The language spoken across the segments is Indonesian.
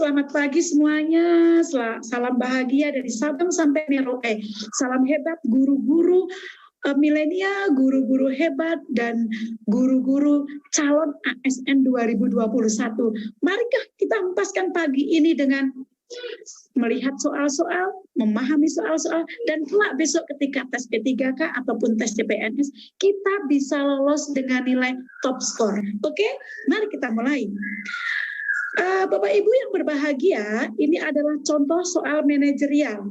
selamat pagi semuanya. Salam bahagia dari Sabang sampai Merauke. Salam hebat guru-guru milenial, guru-guru hebat, dan guru-guru calon ASN 2021. Marikah kita hempaskan pagi ini dengan melihat soal-soal, memahami soal-soal, dan kelak besok ketika tes P3K ataupun tes CPNS, kita bisa lolos dengan nilai top score. Oke, mari kita mulai. Bapak Ibu yang berbahagia, ini adalah contoh soal manajerial.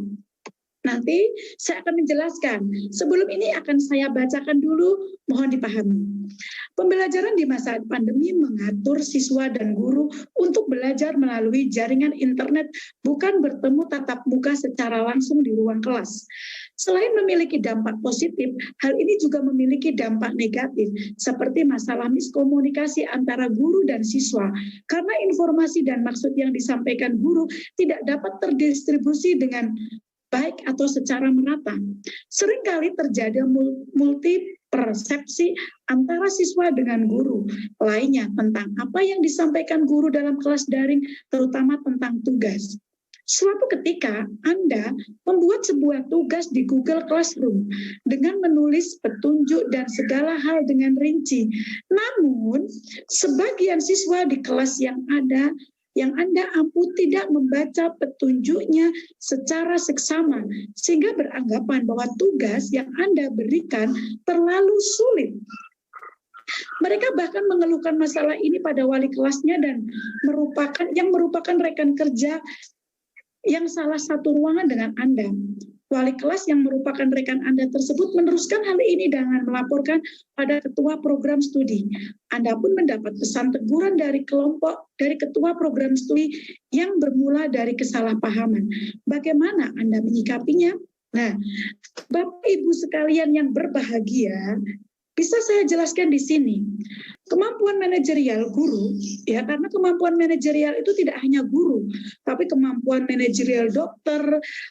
Nanti saya akan menjelaskan. Sebelum ini akan saya bacakan dulu, mohon dipahami. Pembelajaran di masa pandemi mengatur siswa dan guru untuk belajar melalui jaringan internet, bukan bertemu tatap muka secara langsung di ruang kelas. Selain memiliki dampak positif, hal ini juga memiliki dampak negatif, seperti masalah miskomunikasi antara guru dan siswa, karena informasi dan maksud yang disampaikan guru tidak dapat terdistribusi dengan baik atau secara merata. Seringkali terjadi multi persepsi antara siswa dengan guru lainnya tentang apa yang disampaikan guru dalam kelas daring, terutama tentang tugas. Suatu ketika Anda membuat sebuah tugas di Google Classroom dengan menulis petunjuk dan segala hal dengan rinci. Namun, sebagian siswa di kelas yang Anda ampuh tidak membaca petunjuknya secara seksama, sehingga beranggapan bahwa tugas yang Anda berikan terlalu sulit. Mereka bahkan mengeluhkan masalah ini pada wali kelasnya dan merupakan rekan kerja yang salah satu ruangan dengan Anda. Wali kelas yang merupakan rekan Anda tersebut meneruskan hal ini dengan melaporkan pada ketua program studi. Anda pun mendapat pesan teguran dari ketua program studi yang bermula dari kesalahpahaman. Bagaimana Anda menyikapinya? Nah, Bapak Ibu sekalian yang berbahagia, bisa saya jelaskan di sini. Kemampuan manajerial guru, ya, karena kemampuan manajerial itu tidak hanya guru, tapi kemampuan manajerial dokter,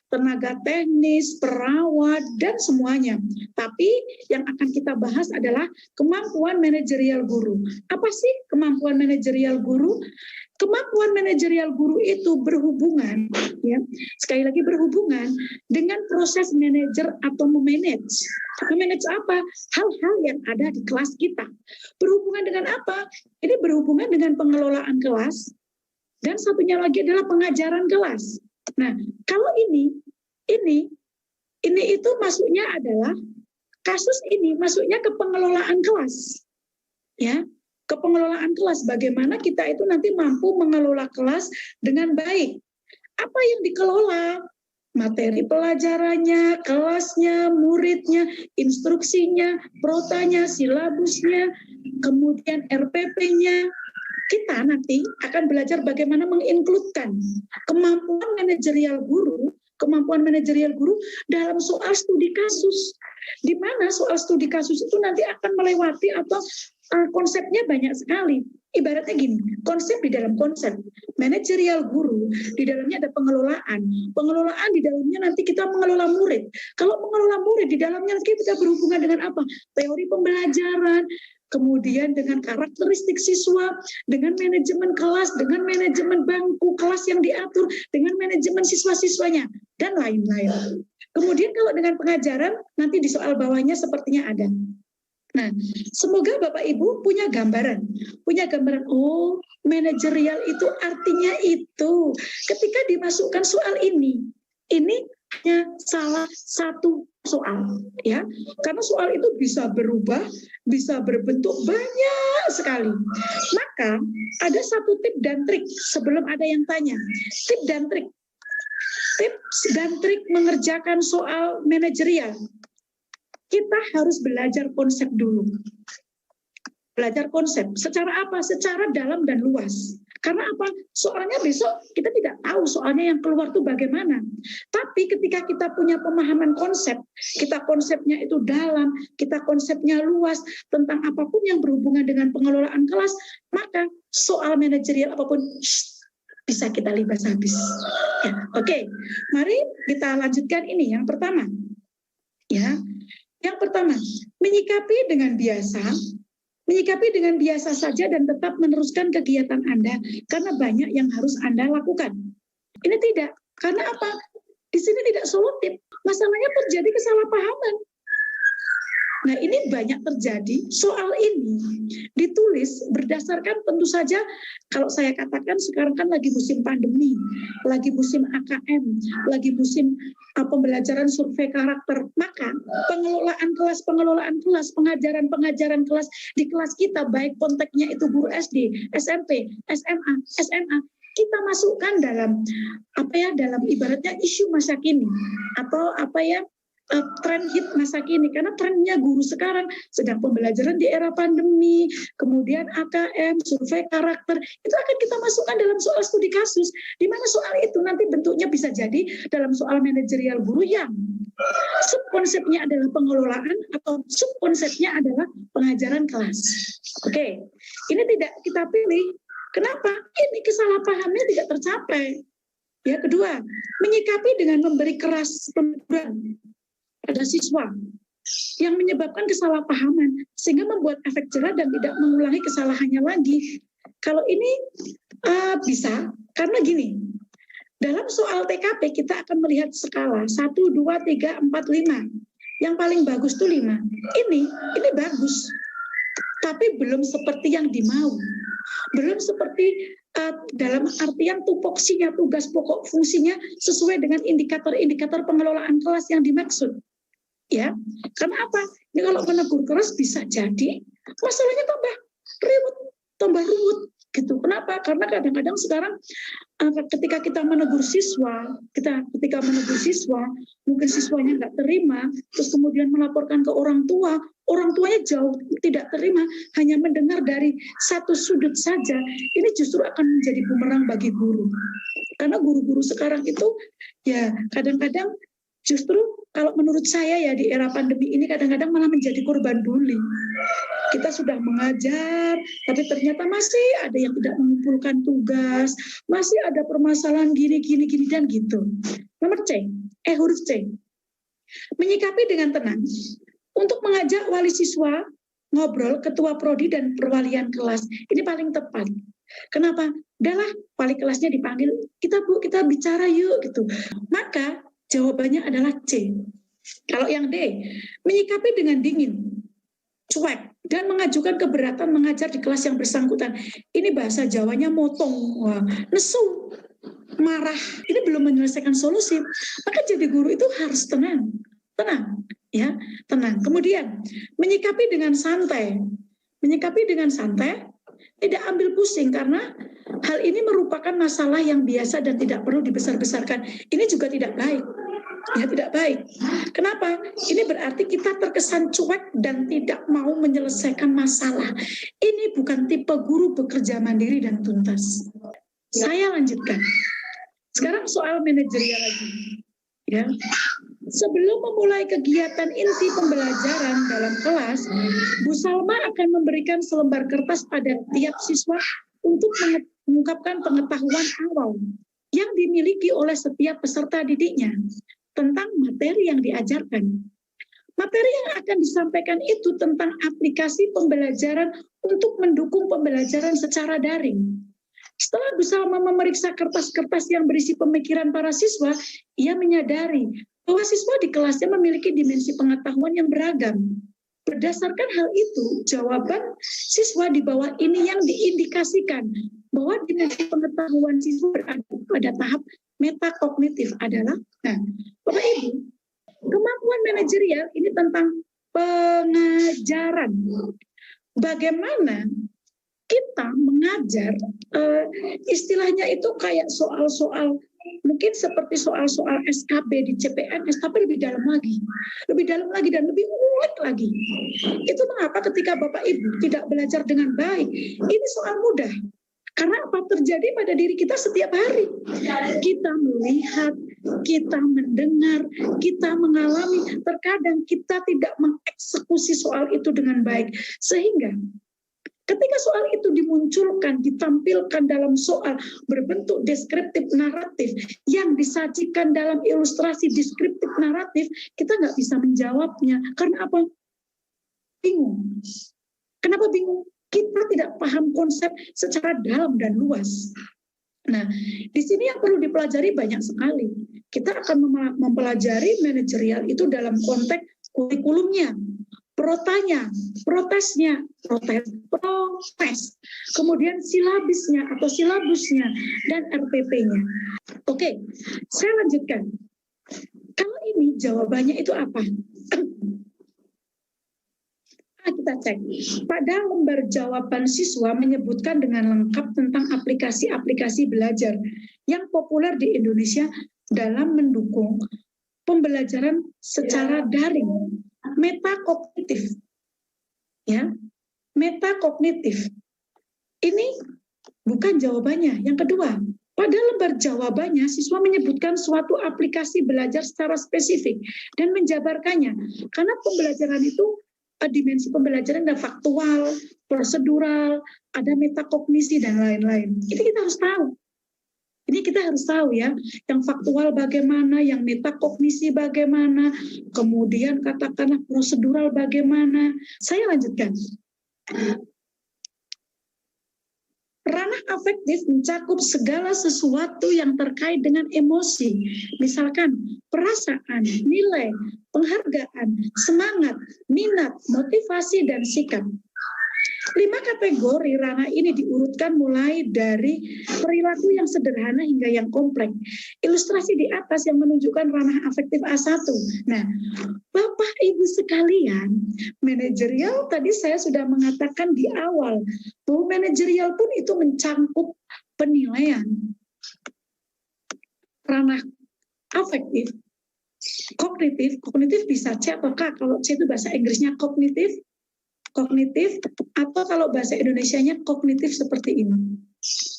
tenaga teknis, perawat, dan semuanya. Tapi yang akan kita bahas adalah kemampuan manajerial guru. Apa sih kemampuan manajerial guru? Kemampuan manajerial guru itu berhubungan, ya, sekali lagi berhubungan dengan proses manajer atau memanage. Memanage apa? Hal-hal yang ada di kelas kita. Berhubungan dengan apa? Ini berhubungan dengan pengelolaan kelas, dan satunya lagi adalah pengajaran kelas. Nah, kalau ini itu masuknya adalah kasus ini masuknya ke pengelolaan kelas, ya. Ke pengelolaan kelas, bagaimana kita itu nanti mampu mengelola kelas dengan baik. Apa yang dikelola? Materi pelajarannya, kelasnya, muridnya, instruksinya, protanya, silabusnya, kemudian RPP-nya. Kita nanti akan belajar bagaimana menginkludkan kemampuan manajerial guru dalam soal studi kasus. Di mana soal studi kasus itu nanti akan melewati atau konsepnya banyak sekali. Ibaratnya gini, konsep di dalam konsep. Manajerial guru, di dalamnya ada pengelolaan. Pengelolaan di dalamnya nanti kita mengelola murid. Kalau mengelola murid, di dalamnya nanti kita berhubungan dengan apa? Teori pembelajaran, kemudian dengan karakteristik siswa, dengan manajemen kelas, dengan manajemen bangku kelas yang diatur, dengan manajemen siswa-siswanya, dan lain-lain. Kemudian kalau dengan pengajaran, nanti di soal bawahnya sepertinya ada. Nah, semoga Bapak Ibu punya gambaran, oh, manajerial itu artinya itu. Ketika dimasukkan soal ini hanya salah satu soal, ya, karena soal itu bisa berubah, bisa berbentuk banyak sekali. Maka ada satu tip dan trik sebelum ada yang tanya. Tips dan trik mengerjakan soal manajerial. Kita harus belajar konsep dulu. Belajar konsep. Secara apa? Secara dalam dan luas. Karena apa? Soalnya besok kita tidak tahu soalnya yang keluar itu bagaimana. Tapi ketika kita punya pemahaman konsep, kita konsepnya itu dalam, kita konsepnya luas tentang apapun yang berhubungan dengan pengelolaan kelas, maka soal manajerial apapun bisa kita libas habis. Ya, oke. Mari kita lanjutkan ini yang pertama. Ya. Yang pertama, menyikapi dengan biasa Menyikapi dengan biasa saja dan tetap meneruskan kegiatan Anda karena banyak yang harus Anda lakukan. Ini tidak. Karena apa? Di sini tidak solutif. Masalahnya terjadi kesalahpahaman. Nah, ini banyak terjadi. Soal ini ditulis berdasarkan tentu saja, kalau saya katakan sekarang kan lagi musim pandemi, lagi musim AKM, lagi musim pembelajaran survei karakter. Maka pengelolaan kelas, pengajaran kelas di kelas kita, baik konteksnya itu guru SD, SMP, SMA, SMA, kita masukkan dalam dalam ibaratnya isu masa kini atau tren hit masa kini, karena trennya guru sekarang sedang pembelajaran di era pandemi, kemudian AKM, survei karakter, itu akan kita masukkan dalam soal studi kasus, di mana soal itu nanti bentuknya bisa jadi dalam soal manajerial guru yang subkonsepnya adalah pengelolaan atau subkonsepnya adalah pengajaran kelas. Oke, ini tidak kita pilih. Kenapa? Ini kesalahpahamnya tidak tercapai. Ya, kedua, menyikapi dengan memberi keras peneguran pada siswa yang menyebabkan kesalahpahaman sehingga membuat efek jerah dan tidak mengulangi kesalahannya lagi. Kalau ini bisa, karena gini, dalam soal TKP kita akan melihat skala 1, 2, 3, 4, 5. Yang paling bagus itu 5. Ini bagus, tapi belum seperti yang dimau. Belum seperti dalam artian tupoksinya, tugas pokok fungsinya sesuai dengan indikator-indikator pengelolaan kelas yang dimaksud. Ya, karena apa? Ini kalau menegur keras bisa jadi masalahnya tambah rumit gitu. Kenapa? Karena kadang-kadang sekarang ketika kita menegur siswa, mungkin siswanya nggak terima, terus kemudian melaporkan ke orang tuanya jauh tidak terima, hanya mendengar dari satu sudut saja, ini justru akan menjadi bumerang bagi guru. Karena guru-guru sekarang itu ya kadang-kadang justru kalau menurut saya ya di era pandemi ini kadang-kadang malah menjadi korban bully. Kita sudah mengajar, tapi ternyata masih ada yang tidak mengumpulkan tugas, masih ada permasalahan gini dan gitu. Nomor huruf C. Menyikapi dengan tenang untuk mengajak wali siswa ngobrol, ketua prodi dan perwalian kelas. Ini paling tepat. Kenapa? Udahlah, wali kelasnya dipanggil, kita bicara yuk gitu. Maka jawabannya adalah C. Kalau yang D, menyikapi dengan dingin, cuek, dan mengajukan keberatan mengajar di kelas yang bersangkutan. Ini bahasa Jawanya motong, nesu, marah. Ini belum menyelesaikan solusi. Maka jadi guru itu harus tenang, ya, tenang. Kemudian menyikapi dengan santai, tidak ambil pusing karena hal ini merupakan masalah yang biasa dan tidak perlu dibesar-besarkan. Ini juga tidak baik. Ya, tidak baik. Kenapa? Ini berarti kita terkesan cuek dan tidak mau menyelesaikan masalah. Ini bukan tipe guru bekerja mandiri dan tuntas. Saya lanjutkan. Sekarang soal manajerial lagi. Ya. Sebelum memulai kegiatan inti pembelajaran dalam kelas, Bu Salma akan memberikan selembar kertas pada tiap siswa untuk mengungkapkan pengetahuan awal yang dimiliki oleh setiap peserta didiknya tentang materi yang diajarkan. Materi yang akan disampaikan itu tentang aplikasi pembelajaran untuk mendukung pembelajaran secara daring. Setelah Bu Salma memeriksa kertas-kertas yang berisi pemikiran para siswa, ia menyadari bahwa siswa di kelasnya memiliki dimensi pengetahuan yang beragam. Berdasarkan hal itu, jawaban siswa di bawah ini yang diindikasikan bahwa dimensi pengetahuan siswa berada pada tahap metakognitif adalah, Bapak Ibu, kemampuan manajerial ini tentang pengajaran. Bagaimana kita mengajar, istilahnya itu kayak soal-soal, mungkin seperti soal-soal SKB di CPNS, tapi lebih dalam lagi dan lebih unik lagi. Itu mengapa ketika Bapak Ibu tidak belajar dengan baik, ini soal mudah. Karena apa terjadi pada diri kita setiap hari? Kita melihat, kita mendengar, kita mengalami, terkadang kita tidak mengeksekusi soal itu dengan baik. Sehingga ketika soal itu dimunculkan, ditampilkan dalam soal berbentuk deskriptif naratif yang disajikan dalam ilustrasi deskriptif naratif, kita nggak bisa menjawabnya. Karena apa? Bingung. Kenapa bingung? Kita tidak paham konsep secara dalam dan luas. Nah, di sini yang perlu dipelajari banyak sekali. Kita akan mempelajari manajerial itu dalam konteks kurikulumnya, protesnya, kemudian silabusnya, dan RPP-nya. Oke, saya lanjutkan. Kalau ini jawabannya itu apa? Kita cek. Pada lembar jawaban siswa menyebutkan dengan lengkap tentang aplikasi-aplikasi belajar yang populer di Indonesia dalam mendukung pembelajaran secara daring. Metakognitif. Ya, metakognitif. Ini bukan jawabannya. Yang kedua, pada lembar jawabannya siswa menyebutkan suatu aplikasi belajar secara spesifik dan menjabarkannya. Karena pembelajaran itu dimensi pembelajaran ada faktual, prosedural, ada metakognisi dan lain-lain. Ini kita harus tahu. Ini kita harus tahu ya, yang faktual bagaimana, yang metakognisi bagaimana, kemudian katakanlah prosedural bagaimana. Saya lanjutkan. Ranah afektif mencakup segala sesuatu yang terkait dengan emosi, misalkan perasaan, nilai, penghargaan, semangat, minat, motivasi, dan sikap. 5 kategori ranah ini diurutkan mulai dari perilaku yang sederhana hingga yang kompleks. Ilustrasi di atas yang menunjukkan ranah afektif A1. Nah, Bapak Ibu sekalian, manajerial tadi saya sudah mengatakan di awal bahwa manajerial pun itu mencangkup penilaian. Ranah afektif, kognitif bisa C atau K. Kalau C itu bahasa Inggrisnya kognitif, atau kalau bahasa Indonesianya kognitif seperti ini.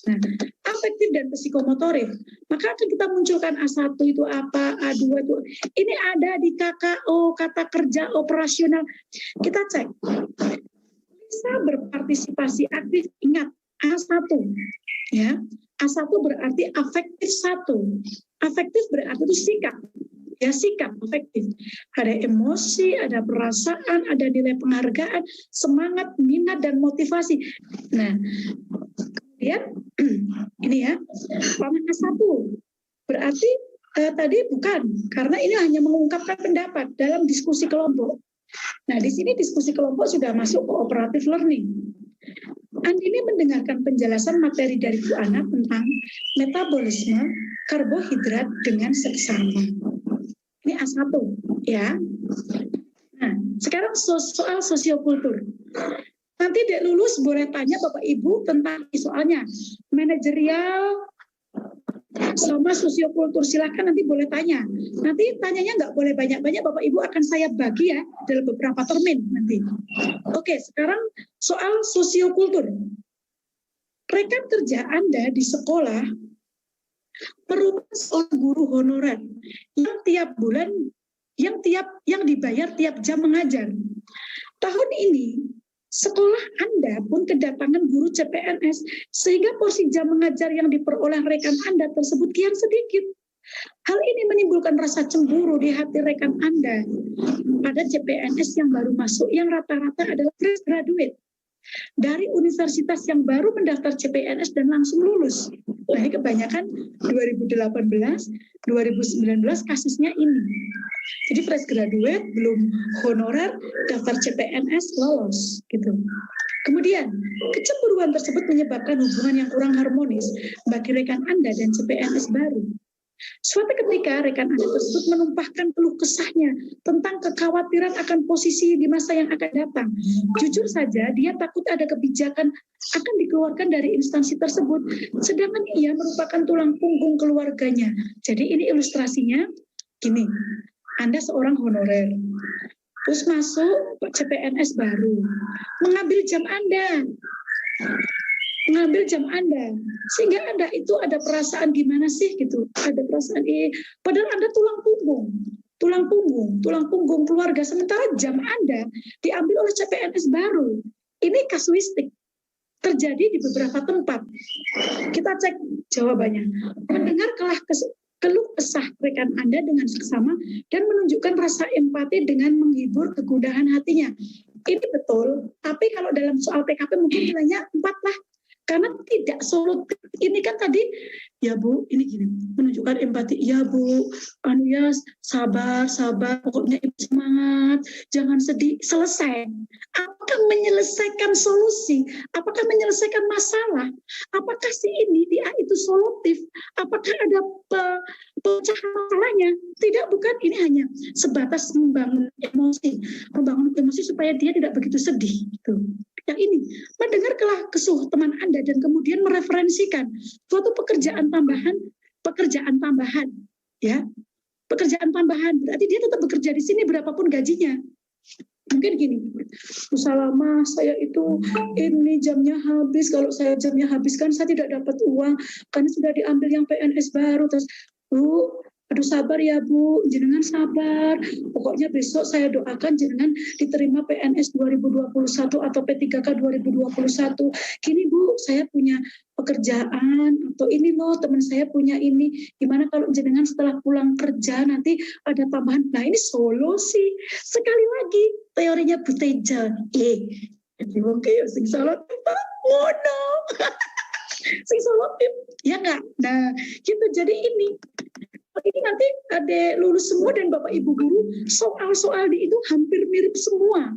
Nah, afektif dan psikomotorik. Maka akan kita munculkan A1 itu apa, A2 itu. Ini ada di KKO, kata kerja operasional. Kita cek. Bisa berpartisipasi aktif, ingat A1. Ya, A1 berarti afektif 1. Afektif berarti itu sikap. Ya, sikap afektif. Ada emosi, ada perasaan, ada nilai penghargaan, semangat, minat, dan motivasi. Nah, kemudian ini ya, ranah A1 berarti tadi bukan, karena ini hanya mengungkapkan pendapat dalam diskusi kelompok. Nah, di sini diskusi kelompok sudah masuk cooperative learning. Andini mendengarkan penjelasan materi dari Bu Ana tentang metabolisme karbohidrat dengan seksama. Ini A1, ya. Nah, sekarang soal sosiokultur. Nanti Dek Lulus boleh tanya Bapak Ibu tentang soalnya manajerial sama sosiokultur, silahkan nanti boleh tanya. Nanti tanyanya nggak boleh banyak-banyak, Bapak Ibu akan saya bagi ya dalam beberapa termin nanti. Oke, sekarang soal sosiokultur. Rekan kerja Anda di sekolah merupakan seorang guru honorer yang tiap bulan yang dibayar tiap jam mengajar. Tahun ini sekolah Anda pun kedatangan guru CPNS sehingga porsi jam mengajar yang diperoleh rekan Anda tersebut kian sedikit. Hal ini menimbulkan rasa cemburu di hati rekan Anda pada CPNS yang baru masuk yang rata-rata adalah fresh graduate dari universitas yang baru mendaftar CPNS dan langsung lulus. Nah, ini kebanyakan 2018, 2019 kasusnya ini. Jadi fresh graduate, belum honorer, daftar CPNS, lolos. Gitu. Kemudian, kecemburuan tersebut menyebabkan hubungan yang kurang harmonis bagi rekan Anda dan CPNS baru. Suatu ketika rekan Anda tersebut menumpahkan keluh kesahnya tentang kekhawatiran akan posisi di masa yang akan datang. Jujur saja dia takut ada kebijakan akan dikeluarkan dari instansi tersebut, sedangkan ia merupakan tulang punggung keluarganya. Jadi ini ilustrasinya gini, Anda seorang honorer, terus masuk CPNS baru, mengambil jam Anda, sehingga Anda itu ada perasaan gimana sih gitu, ada perasaan padahal Anda tulang punggung keluarga, sementara jam Anda diambil oleh CPNS baru. Ini kasuistik terjadi di beberapa tempat. Kita cek jawabannya. Mendengar keluh kesah rekan Anda dengan seksama dan menunjukkan rasa empati dengan menghibur kegundahan hatinya. Ini betul, tapi kalau dalam soal PKP mungkin nilainya 4 lah. Karena tidak solutif. Ini kan tadi, ya Bu, ini gini, menunjukkan empati. Ya Bu, ya sabar, pokoknya ibu semangat, jangan sedih, selesai. Apakah menyelesaikan solusi? Apakah menyelesaikan masalah? Apakah si ini, dia itu solutif? Apakah ada pecahan masalahnya? Tidak, bukan. Ini hanya sebatas membangun emosi supaya dia tidak begitu sedih. Gitu. Yang ini, mendengar kelah kesuh teman Anda dan kemudian mereferensikan suatu pekerjaan tambahan, ya, pekerjaan tambahan. Berarti dia tetap bekerja di sini berapapun gajinya. Mungkin gini, Bu Salama, saya itu ini jamnya habis. Kalau saya jamnya habis kan saya tidak dapat uang karena sudah diambil yang PNS baru. Terus, Bu, aduh sabar ya Bu, jenengan sabar. Pokoknya besok saya doakan jenengan diterima PNS 2021 atau P3K 2021. Gini Bu, saya punya pekerjaan atau ini loh teman saya punya ini. Gimana kalau jenengan setelah pulang kerja nanti ada tambahan. Nah ini solusi. Sekali lagi teorinya Buteja. Jadi oke, sing salah mono. Sing solutif ya enggak. Nah, gitu jadi ini nanti ada lulus semua dan Bapak Ibu guru soal-soal di itu hampir mirip semua.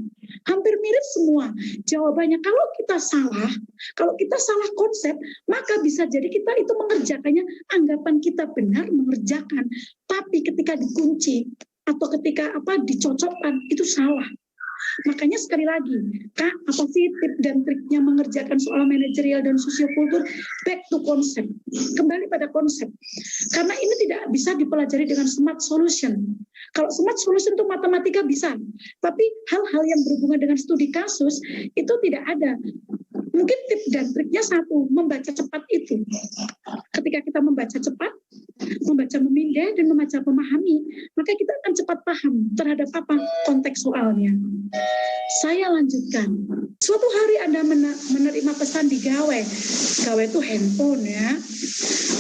Jawabannya kalau kita salah konsep, maka bisa jadi kita itu mengerjakannya, anggapan kita benar mengerjakan, tapi ketika dikunci atau ketika dicocokkan itu salah. Makanya sekali lagi, Kak, apa sih tip dan triknya mengerjakan soal manajerial dan sosiokultur? Back to konsep, kembali pada konsep. Karena ini tidak bisa dipelajari dengan smart solution. Kalau smart solution itu matematika bisa, tapi hal-hal yang berhubungan dengan studi kasus itu tidak ada. Mungkin tip dan triknya satu, membaca cepat itu. Ketika kita membaca cepat, membaca memindai dan membaca memahami, maka kita akan cepat paham terhadap apa konteks soalnya. Saya lanjutkan. Suatu hari Anda menerima pesan di Gawe itu handphone ya.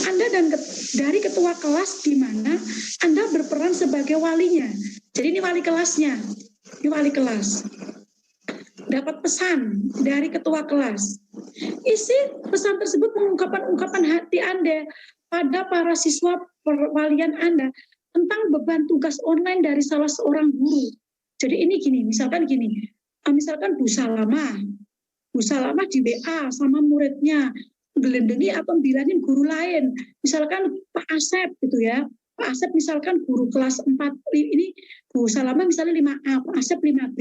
Anda dari ketua kelas di mana Anda berperan sebagai walinya. Jadi ini wali kelasnya. Ini wali kelas. Dapat pesan dari ketua kelas. Isi pesan tersebut mengungkapkan hati Anda pada para siswa perwalian Anda tentang beban tugas online dari salah seorang guru. Jadi ini gini, misalkan Bu Salama di WA sama muridnya gelendengi atau bilangin guru lain, misalkan Pak Asep gitu ya. Pak Asep misalkan guru kelas 4, ini Bu Salama misalnya 5A, Pak Asep 5B,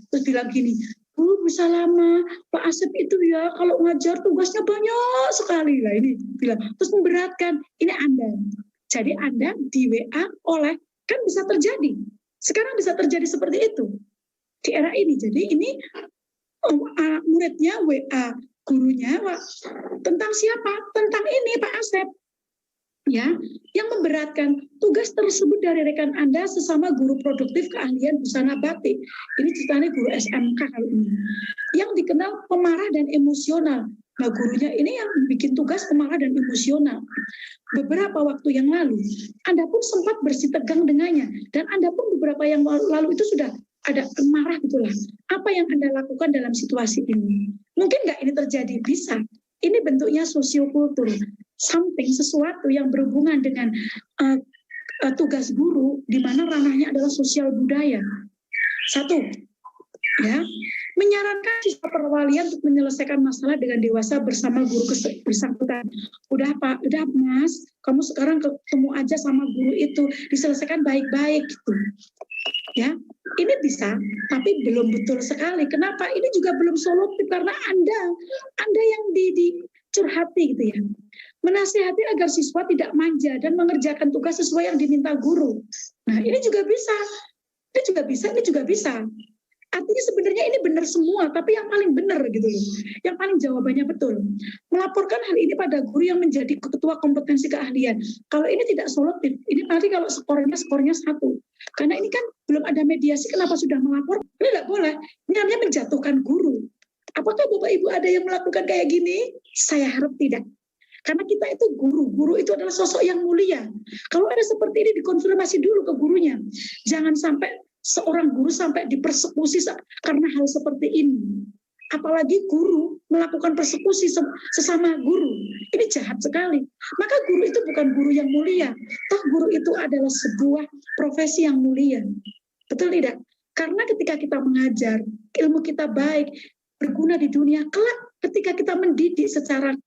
terus bilang gini, Bu Salama, Pak Asep itu ya kalau ngajar tugasnya banyak sekali lah ini bilang, terus memberatkan. Ini Anda. Jadi Anda di WA oleh, kan bisa terjadi. Sekarang bisa terjadi seperti itu di era ini. Jadi ini muridnya WA gurunya tentang siapa? Tentang ini Pak Asep. Ya, yang memberatkan tugas tersebut dari rekan Anda sesama guru produktif keahlian busana batik. Ini ceritanya guru SMK kali ini. Yang dikenal pemarah dan emosional. Nah, gurunya ini yang bikin tugas pemarah dan emosional. Beberapa waktu yang lalu, Anda pun sempat bersitegang dengannya. Dan Anda pun beberapa yang lalu itu sudah ada marah gitulah. Apa yang Anda lakukan dalam situasi ini? Mungkin nggak ini terjadi? Bisa. Ini bentuknya sosiokultur. Sesuatu yang berhubungan dengan tugas guru di mana ranahnya adalah sosial budaya. Satu, ya, menyarankan siswa perwalian untuk menyelesaikan masalah dengan dewasa bersama guru bersangkutan. Udah Pak, udah Mas, kamu sekarang ketemu aja sama guru itu, diselesaikan baik-baik gitu. Ya, ini bisa, tapi belum betul sekali. Kenapa? Ini juga belum solutif karena Anda yang dicurhati gitu ya. Menasihati agar siswa tidak manja dan mengerjakan tugas sesuai yang diminta guru. Nah, ini juga bisa. Ini juga bisa. Artinya sebenarnya ini benar semua, tapi yang paling benar gitu loh. Yang paling jawabannya betul. Melaporkan hal ini pada guru yang menjadi ketua kompetensi keahlian. Kalau ini tidak solutif, ini nanti kalau skornya 1. Karena ini kan belum ada mediasi, kenapa sudah melapor? Ini tidak boleh. Ini namanya menjatuhkan guru. Apakah Bapak Ibu ada yang melakukan kayak gini? Saya harap tidak. Karena kita itu guru itu adalah sosok yang mulia. Kalau ada seperti ini dikonfirmasi dulu ke gurunya. Jangan sampai seorang guru sampai dipersekusi karena hal seperti ini. Apalagi guru melakukan persekusi sesama guru. Ini jahat sekali. Maka guru itu bukan guru yang mulia. Toh guru itu adalah sebuah profesi yang mulia. Betul tidak? Karena ketika kita mengajar, ilmu kita baik, berguna di dunia. Kelak ketika kita mendidik secara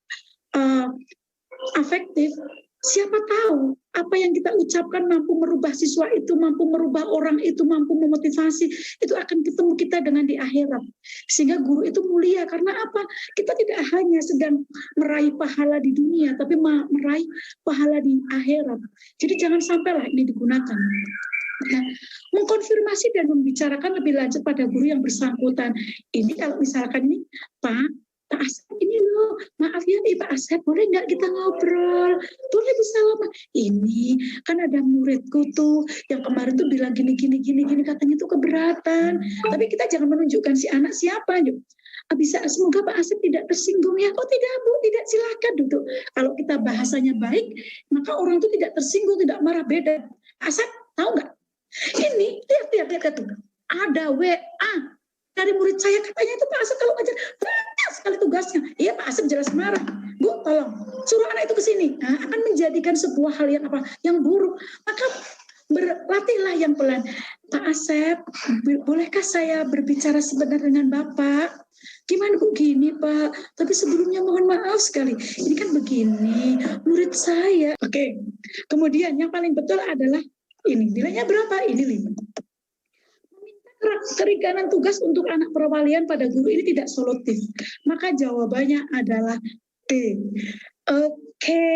afektif, siapa tahu apa yang kita ucapkan mampu merubah siswa itu, mampu merubah orang itu, mampu memotivasi, itu akan ketemu kita dengan di akhirat. Sehingga guru itu mulia, karena apa? Kita tidak hanya sedang meraih pahala di dunia, tapi meraih pahala di akhirat. Jadi jangan sampailah ini digunakan. Nah, mengkonfirmasi dan membicarakan lebih lanjut pada guru yang bersangkutan. Ini kalau misalkan ini, Pak Asep ini loh, maaf ya nih Pak Asep, boleh nggak kita ngobrol? Boleh, bisa lama. Ini kan ada muridku tuh yang kemarin tuh bilang gini katanya tuh keberatan. Tapi kita jangan menunjukkan si anak siapa. Bisa, semoga Pak Asep tidak tersinggung ya. Oh tidak Bu, tidak, silakan duduk. Kalau kita bahasanya baik, maka orang itu tidak tersinggung, tidak marah. Beda. Pak Asep, tahu nggak? Ini lihat tuh. Ada WA dari murid saya, katanya itu Pak Asep kalau ngajar banyak sekali tugasnya. Iya Pak Asep jelas marah. Bu, tolong suruh anak itu ke sini. Nah, akan menjadikan sebuah hal yang buruk. Maka berlatihlah yang pelan. Pak Asep, bolehkah saya berbicara sebentar dengan Bapak? Gimana Bu? Gini Pak, tapi sebelumnya mohon maaf sekali. Ini kan begini, murid saya. Oke. Kemudian yang paling betul adalah ini. Nilainya berapa? Ini 5. Keringanan tugas untuk anak perwalian pada guru ini tidak solutif. Maka jawabannya adalah D. Oke.